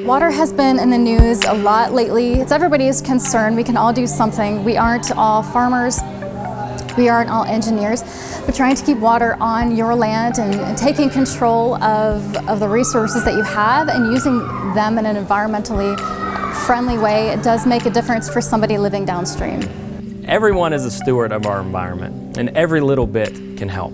Water has been in the news a lot lately. It's everybody's concern. We can all do something. We aren't all farmers. We aren't all engineers. But trying to keep water on your land and taking control of the resources that you have and using them in an environmentally friendly way, it does make a difference for somebody living downstream. Everyone is a steward of our environment, and every little bit can help.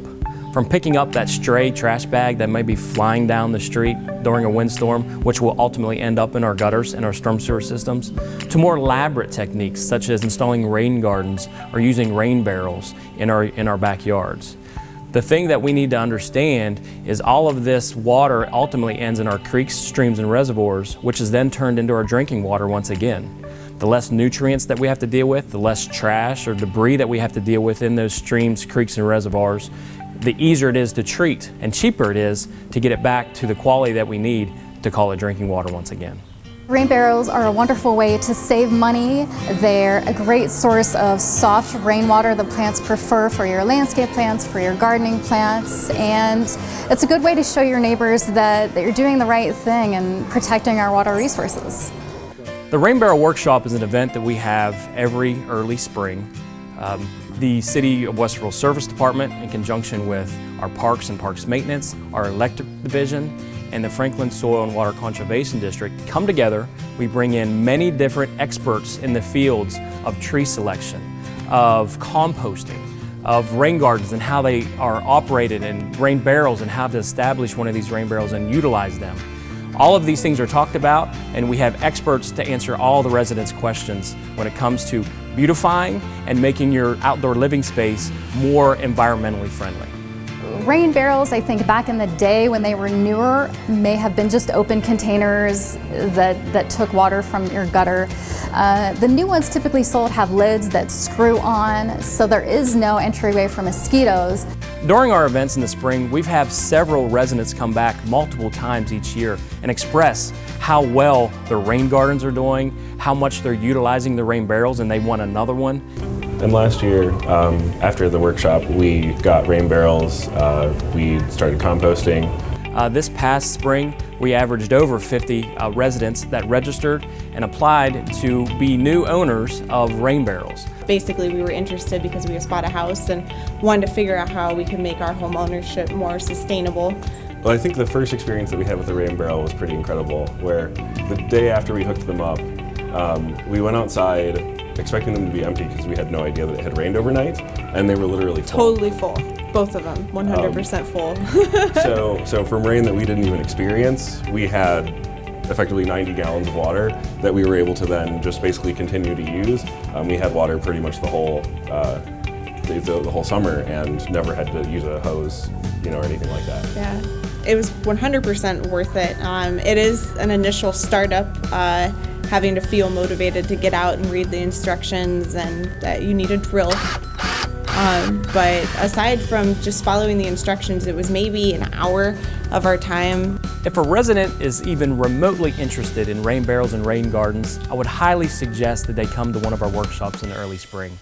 From picking up that stray trash bag that may be flying down the street during a windstorm, which will ultimately end up in our gutters and our storm sewer systems, to more elaborate techniques such as installing rain gardens or using rain barrels in our backyards. The thing that we need to understand is all of this water ultimately ends in our creeks, streams, and reservoirs, which is then turned into our drinking water once again. The less nutrients that we have to deal with, the less trash or debris that we have to deal with in those streams, creeks, and reservoirs, the easier it is to treat and cheaper it is to get it back to the quality that we need to call it drinking water once again. Rain barrels are a wonderful way to save money. They're a great source of soft rainwater that plants prefer for your landscape plants, for your gardening plants, and it's a good way to show your neighbors that you're doing the right thing and protecting our water resources. The Rain Barrel Workshop is an event that we have every early spring. The City of Westerville Service Department, in conjunction with our Parks and Parks Maintenance, our Electric Division, and the Franklin Soil and Water Conservation District come together. We bring in many different experts in the fields of tree selection, of composting, of rain gardens and how they are operated, and rain barrels and how to establish one of these rain barrels and utilize them. All of these things are talked about, and we have experts to answer all the residents' questions when it comes to beautifying and making your outdoor living space more environmentally friendly. Rain barrels, I think back in the day when they were newer, may have been just open containers that took water from your gutter. The new ones typically sold have lids that screw on, so there is no entryway for mosquitoes. During our events in the spring, we've had several residents come back multiple times each year and express how well their rain gardens are doing, how much they're utilizing the rain barrels, and they want another one. And last year, after the workshop, we got rain barrels, we started composting. This past spring, we averaged over 50 residents that registered and applied to be new owners of rain barrels. Basically, we were interested because we just bought a house and wanted to figure out how we could make our home ownership more sustainable. Well, I think the first experience that we had with the rain barrel was pretty incredible, where the day after we hooked them up, we went outside expecting them to be empty because we had no idea that it had rained overnight, and they were literally full. Totally full. Both of them, 100% full. So from rain that we didn't even experience, we had effectively 90 gallons of water that we were able to then just basically continue to use. We had water pretty much the whole summer and never had to use a hose, or anything like that. Yeah, it was 100% worth it. It is an initial startup, having to feel motivated to get out and read the instructions and that you need a drill. But aside from just following the instructions, it was maybe an hour of our time. If a resident is even remotely interested in rain barrels and rain gardens, I would highly suggest that they come to one of our workshops in the early spring.